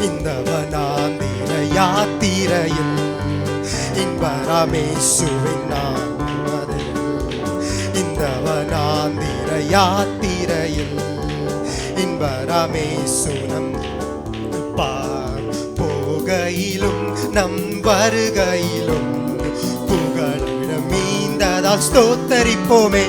இந்த வனாந்திர யாத்திரையில் இன்பராமேசுவின் நாமத்தில். இந்த வனாந்திர யாத்திரையில் இன்பராமேசுனம் பார். போகையிலும் நம் வருகையிலும் புகழிடம் மீந்ததால் ஸ்தோத்தரிப்போமே.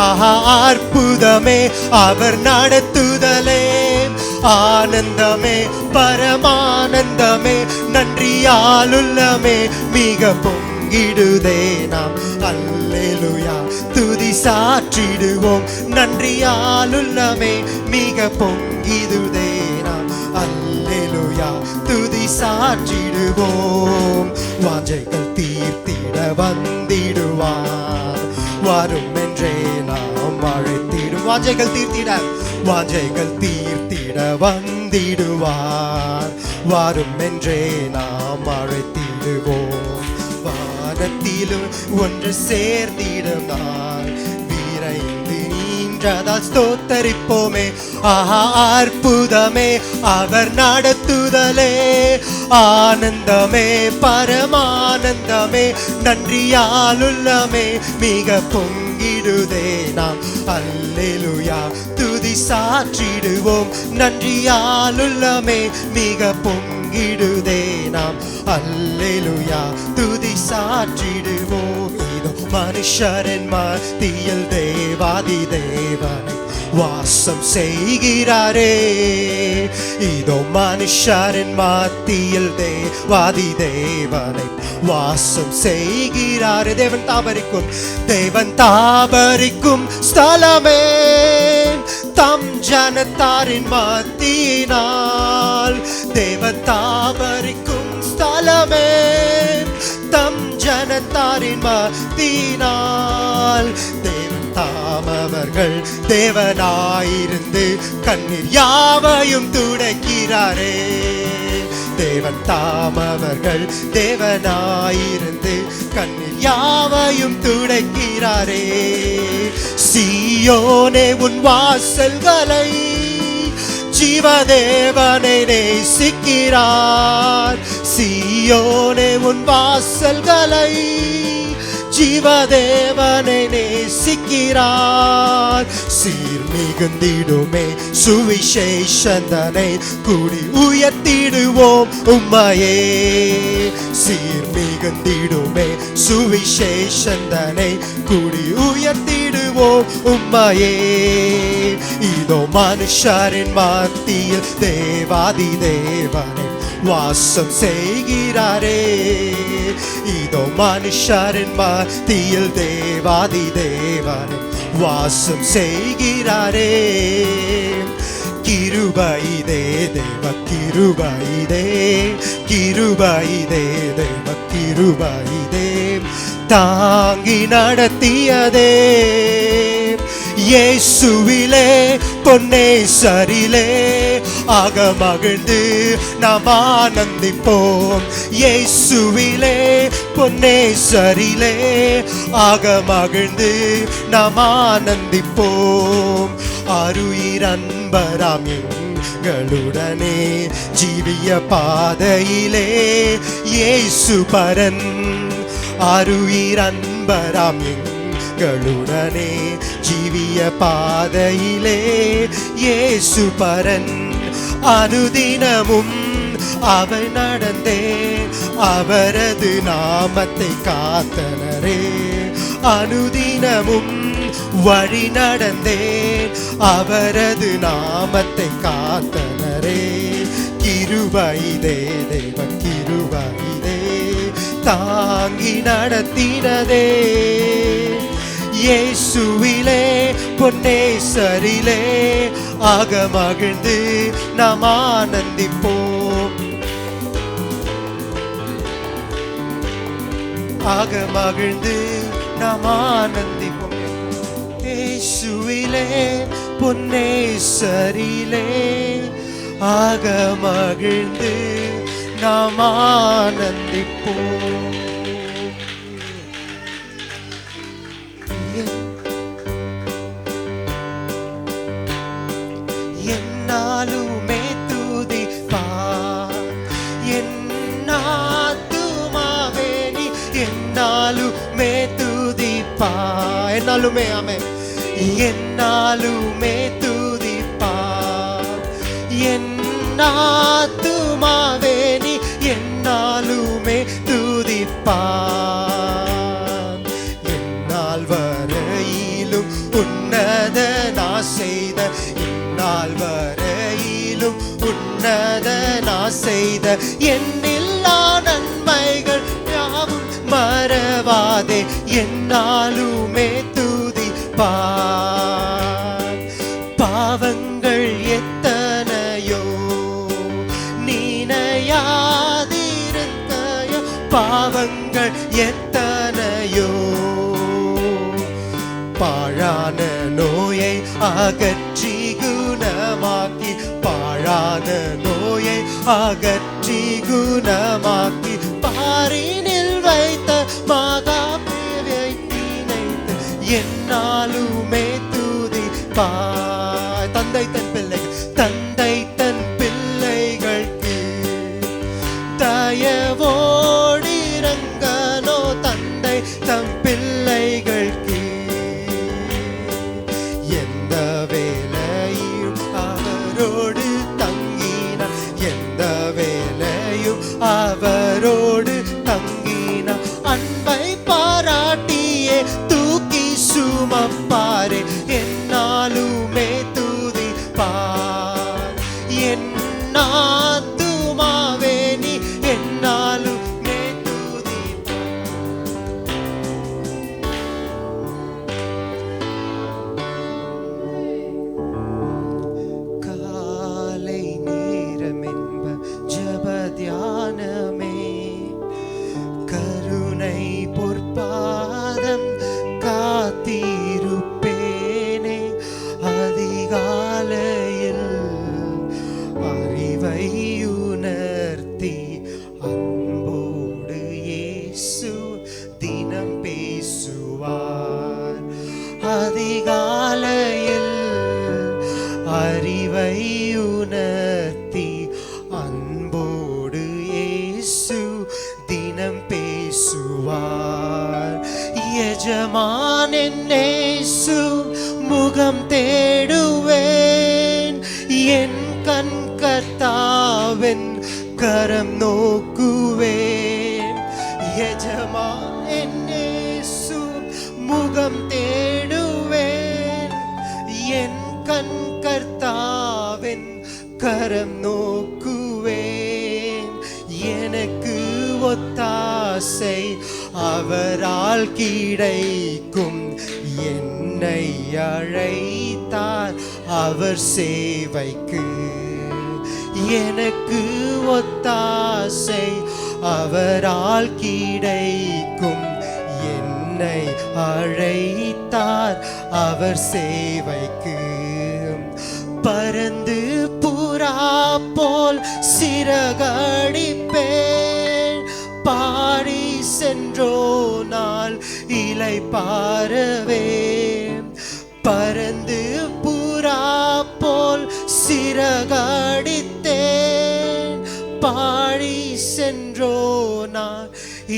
ஆஹா அற்புதமே அவர் நடத்துதலே, ஆனந்தமே பரமானந்தமே, நன்றியாலுள்ளமே மிக பொங்கிடுதே. நாம் அல்லேலூயா துதி சாற்றிடுவோம். நன்றியாலுள்ளமே மிக பொங்கிடுதே. நாம் அல்லேலூயா துதி சாற்றிடுவோம். வாஞ்சைகள் தீர்த்திட வந்திடுவார், வரும் என்றே நாம் அழைத்திடும். வாஞ்சைகள் தீர்த்திட, வாஞ்சைகள் தீர்த்திட வந்திடுவார், வரும் என்றே நாம் அழைத்திடுவோம். வானத்திலும் ஒன்று சேர்ந்திடும் நாள் விரைந்து நின்றதால் ஸ்தோத்தரிப்போமே. ஆஹா அற்புதமே அவர் நடத்துதலே, ஆனந்தமே பரமானந்தமே, நன்றியாலுள்ளமே மிக பொங்கிடுதே. நாம் அல்லேலூயா துதி சாற்றிடுவோம். நன்றியாலுள்ளமே மிக பொங்கிடுதே. நாம் அல்லேலூயா துதி சாற்றிடுவோம். இதோ மனுஷரின் மத்தியில் தேவாதி தேவனை வாசம் செய்கிறாரே. இதோ மனுஷரின் மத்தியில் தேவாதி தேவனை வாசம் செய்கிறாரே. தேவன் தாபரிக்கும், தேவன் தாபரிக்கும் ஸ்தலமே, தம் ஜனத்தாரின் மத்தியினால். தேவன் தாபரிக்கும் ஸ்தலமே, தம் ஜனத்தாரின் மத்தியினால். தேவன் தாமவர்கள் தேவனாயிருந்து கண்ணீர் யாவையும் துடைக்கிறாரே. தேவன் தாமவர்கள் தேவனாயிருந்து கண்ணீர் யாவையும் துடைக்கிறாரே. சீயோனே உன் வாசல்களை ஜீவதேவனை நேசிக்கிறார். சீயோனே உன் வாசல்களை ஜீவதேவனை நேசிக்கிறார். சீர் மிகுந்திடுமே சுவிசேஷந்தனை கூடி உயர்த்திடுவோம் உம்மையே. சீர் மிகுந்திடுமே சுவிசேஷந்தனை கூடி உயர்த்திடுவோம் உம்மையே. இதோ மனுஷரின் மத்தியில் தேவாதி தேவனை வாசம் செய்கிறாரே. இதோ மனுஷரின் மத்தியில் தேவாதி தேவனை வாசம் செய்கிறாரே. கிருபைதே தேவ கிருபைதே, கிருபைதே தேவ கிருபைதே, தாங்கி நடத்தியதே. இயேசுவிலே பொன்னேசரிலே ஆக மகிழ்ந்து நாம் ஆனந்திப்போம். இயேசுவிலே பொன்னேசரிலே ஆக மகிழ்ந்து நாம் ஆனந்திப்போம். அருயிர் அன்பராம் எங்களுடனே ஜீவிய பாதையிலே இயேசு பரன். அருயிர் அன்பராம் எங்களுடனே ஜீவிய பாதையிலே இயேசு பரன். அனுதினமும் அவர் நடந்தே அவரது நாமத்தை காத்தனரே. அனுதினமும் வழி நடந்தேன் அவரது நாமத்தை காத்தனரே. கிருபைதே தேவ கிருபைதே, தாங்கி நடத்தினதே. இயேசுவிலே பொன்னேசரிலே ஆக மகிழ்ந்து நாம் ஆனந்திப்போம். ஆக மகிழ்ந்து நாம் ஆனந்திப்போம். இயேசுவிலே பொன்னேசரிலே ஆக மகிழ்ந்து நாம் ஆனந்திப்போம். என்னாலுமே துதிப்பார் என்னாலுமே ஆமே என்னாலுமே துதிப்பார் என் ஆத்துமாவே நீ என்னாலுமே துதிப்பார் என்னால் வரையிலும் உன்னத நான் செய்த இந்நாள் வரையிலும் உன்னத நான் செய்த எண்ணில்லா நன்மைகள் யாவும் மறவாதே என்னாலுமே துதிப்பார் பாவங்கள் எத்தனையோ நினையாதிருக்கையோ பாவங்கள் எத்தனையோ பாழான நோயை அகற்றி குணமாக்கி பாழான நோயை அகற்றி குணமாக்கி பாரினில் வைத்த மகா பிரிவை நினைத்து என்னாலுமே துதிப்பார் தந்தை தன் பிள்ளைகளுக்கு தயவோடிரங்கனோ தந்தை தம் பிள்ளைகளுக்கு எந்த வேலையும் அவரோடு தங்கினார் எந்த வேலையும் அவரோடு தங்கினார் அன்பை பாராட்டியே தூக்கி சுமப்பாரே என்னாலுமே துதிப்பார் என் ஆத்துமாவே நீ என்னாலுமே காலை நேரமென்ப ஜப தியானமே கருணை பொற்பாதம் காத்திருப்பேனே அதிகாலையில் அறிவை உணர்த்தி அன்போடு இயேசு தினம் பேசுவார் அதிகாலையில் அறிவை உணர்த்தி அன்போடு இயேசு தினம் பேசுவார் எஜமான் என்னேசு முகம் தேடுவேன் என் கண் கர்த்தாவின் கரம் நோக்குவேன் எஜமான் என்னேசு முகம் தேடுவேன் என் கண் கர்த்தாவின் கரம் நோக்குவேன் எனக்கு ஒத்தாசை அவரால் கிடைக்கும் என்னை அழைத்தார் அவர் சேவைக்கு எனக்கு ஒத்தாசை அவரால் கிடைக்கும் என்னை அழைத்தார் அவர் சேவைக்கு பறந்து புறா போல் சிறகடிப்பேன் பாடி சென்றோனால் இலை பாரவே பறந்து புறா போல் சிறகடித்தேன் பாடி சென்றோனால்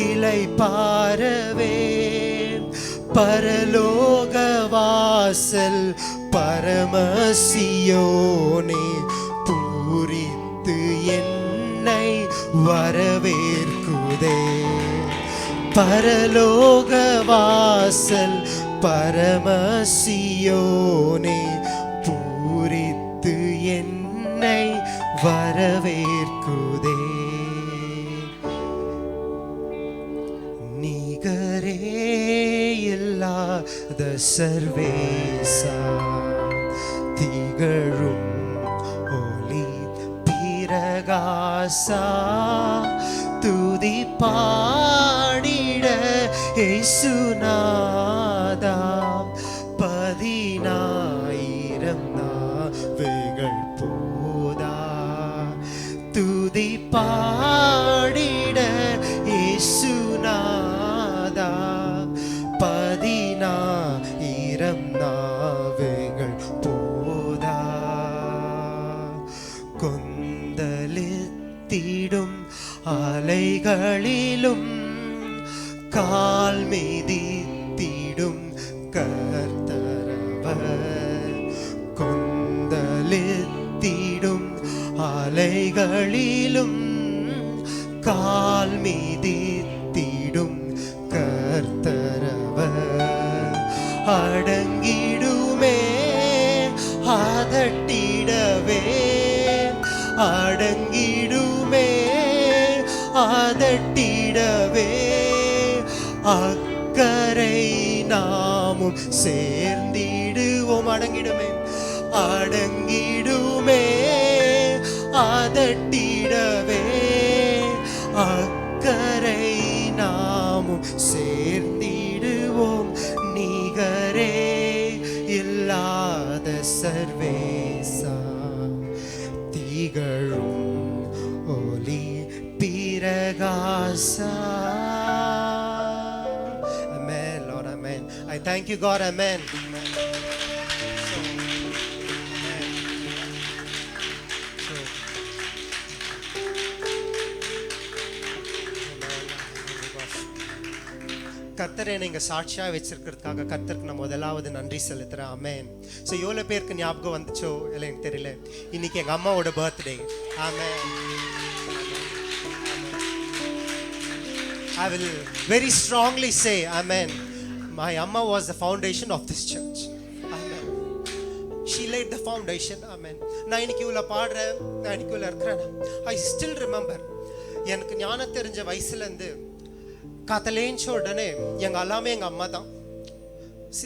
இலை பாரவே பரலோக வாசல் பரமசியோனே பூரித்து என்னை வரவேற்குதே பரலோக வாசல் பரமசியோனே பூரித்து என்னை வரவேற்குதே நிகரே இல்லாத சர்வேசா திகழும் ஒளி பிரகாசா துதி பாடிட இயேசுநாதா 10,000 நாவுகள் போதா துதி பாடிட இயேசுநாதா 10,000 நாவுகள் போதா கொந்தளித்திடும் அலைகளிலும் கால் மிதித்திடும் கர்த்தரவர் கொந்தளித்திடும் அலைகளிலும் கால் மிதித்திடும் கர்த்தரவர் அடங்கிடுமே அதட்டிடவே அடங்கிடுமே அதட்டிடவே அக்கரை நாமும் சேர்ந்திடுவோம் அடங்கிடுமே அடங்கிடுமே அதட்டிடவே அக்கரை நாமும் சேர்ந்திடுவோம் நிகரே இல்லாத சர்வேசா திகழும் ஒளி பிரகாசா. Amen, Lord, amen. I thank you, God, amen. கர்த்தரை நீங்க சாட்சியா வச்சிருக்கிறதுக்காக கர்த்தருக்கு நான் முதலாவது நன்றி செலுத்துறேன். ஆமென். ஸோ எவ்வளோ பேருக்கு ஞாபகம் வந்துச்சோ இல்லை எனக்கு தெரியல, இன்னைக்கு எங்க அம்மாவோட birthday. Amen. I will very strongly say, amen, my Amma was the foundation of this church. Amen. She laid the foundation. Amen. நான் இன்னைக்கு இவ்வளோ பாடுறேன், நான் இன்னைக்கு இவ்வளோ இருக்கிறேன். I still remember, எனக்கு ஞானம் தெரிஞ்ச வயசுலேருந்து காத்தலேஞ்ச உடனே எங்கள் எல்லாமே எங்கள் அம்மா தான்.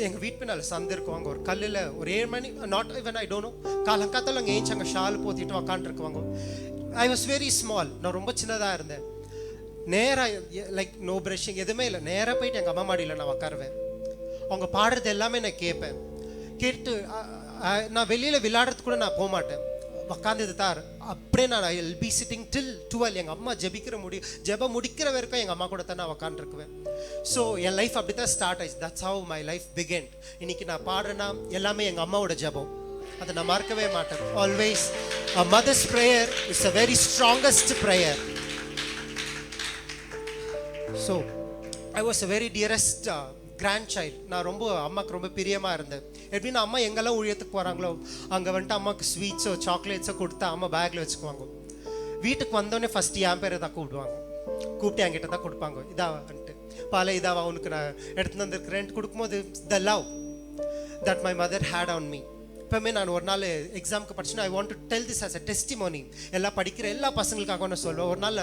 எங்கள் வீட்டு பின்னால் சந்து இருக்குவாங்க, ஒரு கல்லில் ஒரு 7 மணி, not even I don't know, காலங்காத்தால் அங்கே ஏஞ்சி அங்கே ஷால் போத்திட்டு உக்காந்துருக்குவாங்க. ஐ வாஸ் வெரி ஸ்மால், நான் ரொம்ப சின்னதாக இருந்தேன். நேராக லைக் நோ ப்ரஷிங் எதுவுமே இல்லை, நேராக போயிட்டு எங்கள் அம்மா மாடியில் நான் உட்காருவேன். அவங்க பாடுறது எல்லாமே நான் கேட்பேன். கேட்டு நான் வெளியில் விளையாடுறதுக்கு கூட நான் போக மாட்டேன், உக்காந்தது தார் அப்படியே நான் ஐ வில் பி சிட்டிங் டில் 12. எங்கள் அம்மா ஜெபம் முடிக்கிற வரைக்கும் எங்கள் அம்மா கூட தான் நான் உக்காந்துருக்குவேன். ஸோ என் லைஃப் அப்படி தான் ஸ்டார்ட் ஆயிடுச்சு. That's how my life begin. இன்னைக்கு நான் பாடுறேன்னா எல்லாமே எங்கள் அம்மாவோட ஜெபம், அதை நான் மறக்கவே மாட்டேன். Always a mother's prayer is a very strongest prayer. So I was a very dearest grandchild. நான் ரொம்ப அம்மாவுக்கு ரொம்ப பிரியமாக இருந்தேன். எப்படின்னா அம்மா எங்கெல்லாம் ஊழியத்துக்கு போகிறாங்களோ அங்கே வந்துட்டு அம்மாவுக்கு ஸ்வீட்ஸோ சாக்லேட்ஸோ கொடுத்தா அம்மா பேக்கில் வச்சுக்குவாங்க. வீட்டுக்கு வந்தோடனே ஃபஸ்ட்டு என் பேரை தான் கூப்பிடுவாங்க, கூப்பிட்டு என்கிட்ட தான் கொடுப்பாங்க. இதா வந்துட்டு பால இதாவா உனக்கு நான் எடுத்துன்னு வந்துருக்கிறேன்ட்டு கொடுக்கும்போது the love that my mother had on me. எப்பவுமே நான் ஒரு நாள் எக்ஸாமுக்கு படிச்சுன்னா I want to tell this as a testimony. எல்லாம் படிக்கிற எல்லா பசங்களுக்காக நான் சொல்லுவேன். ஒரு நாள்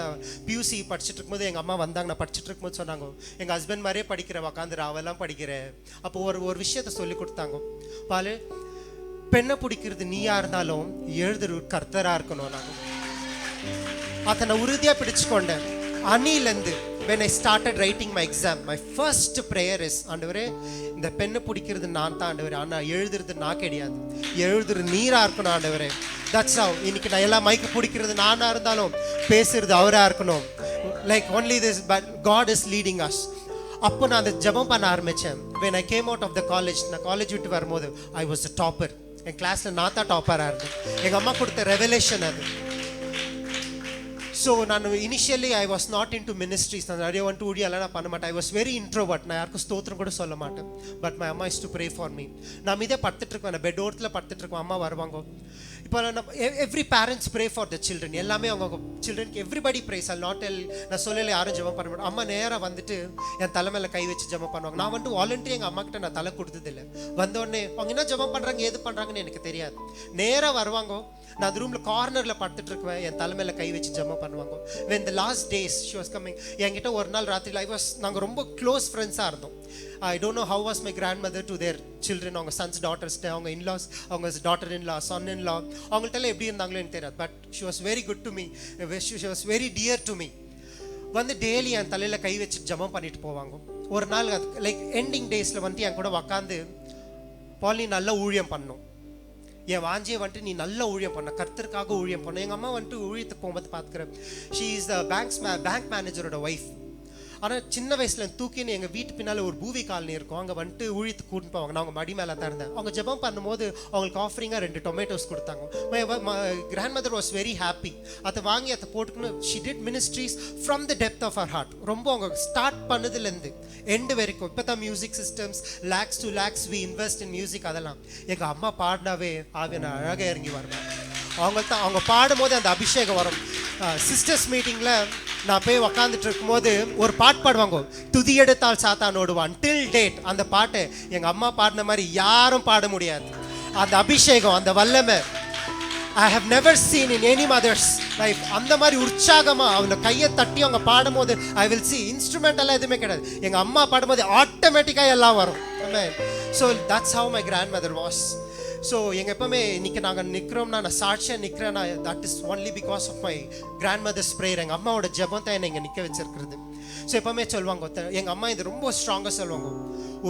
பியூசி படிச்சுட்டு இருக்கும்போது எங்கள் அம்மா வந்தாங்க, நான் படிச்சுட்டு இருக்கும்போது சொன்னாங்க, எங்கள் ஹஸ்பண்ட் மாதிரியே படிக்கிறேன், உக்காந்து ராவெல்லாம் படிக்கிறேன். அப்போ ஒரு விஷயத்த சொல்லி கொடுத்தாங்க, பாலு பெண்ணை பிடிக்கிறது நீயா இருந்தாலும் எழுதுற கர்த்தராக இருக்கணும். நாங்கள் அதை நான் உறுதியாக பிடிச்சுக்கொண்டேன். அன்னிலேருந்து when I started writing my exam, my first prayer is, ஆண்டவரே இந்த பெண்ணை பிடிக்கிறது நான் தான் ஆண்டவரே, ஆனால் எழுதுறது நான் கிடையாது, எழுதுறது நீராக இருக்கணும் ஆண்டவரே. தட்ஸ் how இன்னைக்கு நான் எல்லாம் மைக்கு பிடிக்கிறது நானாக இருந்தாலும் பேசுறது அவராக இருக்கணும். Like only this but God is leading us. அப்போ நான் அந்த ஜெபம் பண்ண ஆரம்பித்தேன். when I came out of the college, நான் காலேஜ் விட்டு வரும்போது I was a topper. என் கிளாஸில் நான் தான் டாப்பராக இருந்தேன். எங்கள் அம்மா கொடுத்த ரெவலேஷன் அது. ஸோ நான் initially I was not in to ministries. நான் நிறைய வந்துட்டு ஊழியெல்லாம் நான் பண்ண மாட்டேன். ஐ வாஸ் வெரி இன்ட்ரோவர்ட். நான் யாருக்கும் ஸ்தோத்திரம் கூட சொல்ல மாட்டேன். பட் மை அம்மா is to pray for me. நான் இதே படுத்துட்ருக்கேன், நான் பெட் ஓரத்தில் படுத்துட்ருக்கேன், அம்மா வருவாங்க. இப்போ நான் every parents pray for the children, எல்லாமே அவங்க சில்ட்ரனுக்கு எவ்ரிபடி ப்ரேஸ். ஐ நாட் எல் நான் சொல்லலை யாரும் ஜெபம் பண்ண மாட்டேன். அம்மா நேராக வந்துட்டு என் தலை மேலே கை வச்சு ஜெபம் பண்ணுவாங்க. நான் வந்துட்டு வாலண்டரி எங்கள் அம்மா கிட்ட நான் தலை கொடுத்ததில்லை. வந்தோடனே அவங்க என்ன ஜெபம் பண்ணுறாங்க ஏது பண்ணுறாங்கன்னு எனக்கு தெரியாது. நேராக வருவாங்க, நான் அந்த ரூமில் கார்னரில் படுத்துட்டு இருக்குவேன், என் தலை மேலே கை வச்சு ஜெபம் பண்ணுவாங்க. when the last days she was coming, என்கிட்ட ஒரு நாள் ராத்திரியில் நாங்கள் ரொம்ப க்ளோஸ் ஃப்ரெண்ட்ஸாக இருந்தோம். I don't know how was my grandmother to their children, அவங்க sons, daughters, அவங்க in-laws, அவங்க daughter-in-law, son-in-law, அவங்கள்ட்ட எப்படி இருந்தாங்களோ எனக்கு தெரியாது. But she was very good to me, she was very dear to me. வந்து டெய்லி என் தலையில் கை வச்சு ஜெபம் பண்ணிட்டு போவாங்க. ஒரு நாள் லைக் எண்டிங் டேஸில் வந்துட்டு என் கூட உக்காந்து, பால் நீ நல்ல ஊழியம் பண்ணும், என் வாஞ்சியை வந்துட்டு நீ நல்ல ஊழியம் பண்ண, கர்த்தருக்காக ஊழியம் பண்ண. எங்கள் அம்மா வந்துட்டு ஊழியத்துக்கு போகும்போது பார்த்துக்கிறேன், ஷீ இஸ் த பேங்க் மேனேஜரோட ஒய்ஃப். ஆனால் சின்ன வயசுல தூக்கின்னு எங்கள் வீட்டு பின்னால் ஒரு பூவி காலனி இருக்கும், அங்கே வந்துட்டு ஊழித்து கூட்டின்னு போவாங்க. நான் அவங்க மடி மேலே தான் இருந்தேன். அவங்க ஜெபம் பண்ணும்போது அவங்களுக்கு ஆஃபரிங்காக 2 டொமேட்டோஸ் கொடுத்தாங்க. My grandmother was very happy. அதை வாங்கி அதை போட்டுக்கணும். She did ministries from the depth of our heart. ரொம்ப அவங்க ஸ்டார்ட் பண்ணதுலேருந்து எண்டு வரைக்கும். இப்போ தான் music systems lakhs to lakhs we invest in music. அதெல்லாம் எங்கள் அம்மா பாடினாவே ஆவியான அழகாக இறங்கி வருவேன். அவங்க பாடும்போது அந்த அபிஷேகம் வரும். சிஸ்டர்ஸ் மீட்டிங்கில் நான் போய் உக்காந்துட்டு இருக்கும்போது ஒரு பாட்டு பாடுவாங்க, துதி எடுத்தால் சாத்தான் ஓடுவான். டில் டேட் அந்த பாட்டு எங்கள் அம்மா பாடின மாதிரி யாரும் பாட முடியாது. அந்த அபிஷேகம், அந்த வல்லமை I have never seen in any mother's life. அந்த மாதிரி உற்சாகமாக அவங்க கையை தட்டி அவங்க பாடும்போது I will see இன்ஸ்ட்ருமெண்டெல்லாம் எதுவுமே கிடையாது. எங்கள் அம்மா பாடும்போது ஆட்டோமேட்டிக்காக எல்லாம் வரும். So that's how my grandmother was. So எங்கள் எப்போவுமே இன்றைக்கி நாங்கள் நிற்கிறோம்னா, நான் சாட்சியாக நிற்கிறேன்னா, that is only because of my grandmother's prayer. எங்கள் அம்மாவோட ஜெபம் தான் என்னை இங்கே நிற்க வச்சிருக்கிறது. ஸோ எப்போவுமே சொல்லுவாங்க, எங்கள் அம்மா இது ரொம்ப ஸ்ட்ராங்காக சொல்லுவாங்க,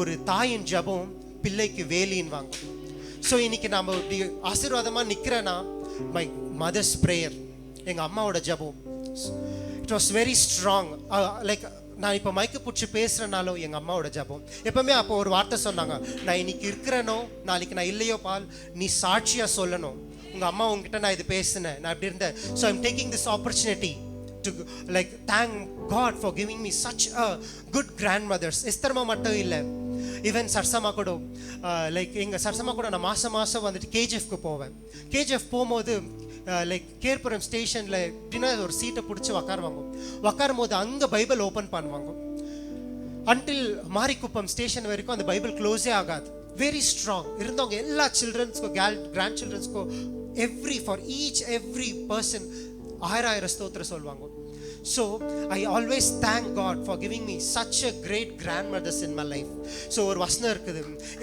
ஒரு தாயின் ஜெபம் பிள்ளைக்கு வேலின்வாங்க. ஸோ இன்றைக்கி நம்ம இப்படி ஆசீர்வாதமாக நிற்கிறேன்னா மை மதர்ஸ் ப்ரேயர், எங்கள் அம்மாவோட ஜெபம், it was very strong. Like நான் இப்போ மைக்கு பிடிச்சி பேசுகிறனாலும் எங்கள் அம்மாவோட ஜெபம். எப்போவுமே அப்போ ஒரு வார்த்தை சொன்னாங்க, நான் இன்னைக்கு இருக்கிறேனோ நாளைக்கு நான் இல்லையோ பால், நீ சாட்சியாக சொல்லணும். உங்கள் அம்மா உங்ககிட்ட நான் இது பேசினேன், நான் அப்படி இருந்தேன். So I'm taking this opportunity to like thank God for giving me such a good grandmothers. எஸ்தர்மா மட்டும் இல்லை, ஈவன் சர்சமா கூட. லைக் எங்கள் சர்சமா கூட நான் மாதம் வந்துட்டு கேஜிஎஃப்க்கு போவேன். கேஜிஎஃப் போகும்போது லைக் கேர்புரம் ஸ்டேஷனில் எப்படின்னா ஒரு சீட்டை பிடிச்சி உக்காரும் போது அங்கே பைபிள் ஓப்பன் பண்ணுவாங்க. அன்டில் மாரிக்குப்பம் ஸ்டேஷன் வரைக்கும் அந்த பைபிள் க்ளோஸே ஆகாது. வெரி ஸ்ட்ராங் இருந்தவங்க எல்லா சில்ட்ரன்ஸ்க்கும், கிராண்ட் சில்ட்ரன்ஸ்க்கும், ஃபார் எவ்ரி பர்சன் 1000 ஸ்தோத்திரம் சொல்லுவாங்க. So I always thank God for giving me such a great grandmothers in my life. So ஒரு வசனம் இருக்குது,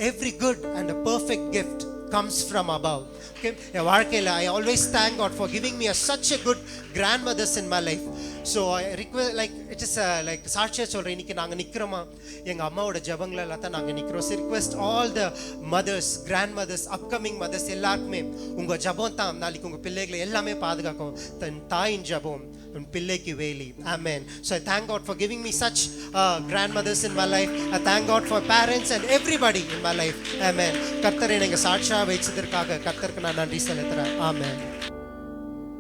every good and a perfect gift comes from above. Okay, என் வாழ்க்கையில் I always thank God for giving me such a good grandmothers in my life. So I request, like it is like சாட்சியாக சொல்கிறேன், இன்றைக்கி நாங்கள் நிற்கிறோமா எங்கள் அம்மாவோட ஜெபங்கள் எல்லாம் தான் நாங்கள் நிற்கிறோம். So request all the mothers, grandmothers, upcoming mothers எல்லாருக்குமே உங்கள் ஜெபம் தான் நாளைக்கு உங்கள் பிள்ளைகளை எல்லாமே பாதுகாக்கும். தன் தாயின் ஜெபம் உன் பிள்ளைக்கு வேலி. Amen. So I thank God for giving me such grandmothers in my life. I thank God for parents and everybody in my life. Amen. கர்த்தரை நீங்கள் சாட்சியாக வைச்சதற்காக கர்த்தருக்கு நான் நன்றி செலுத்துகிறேன். Amen.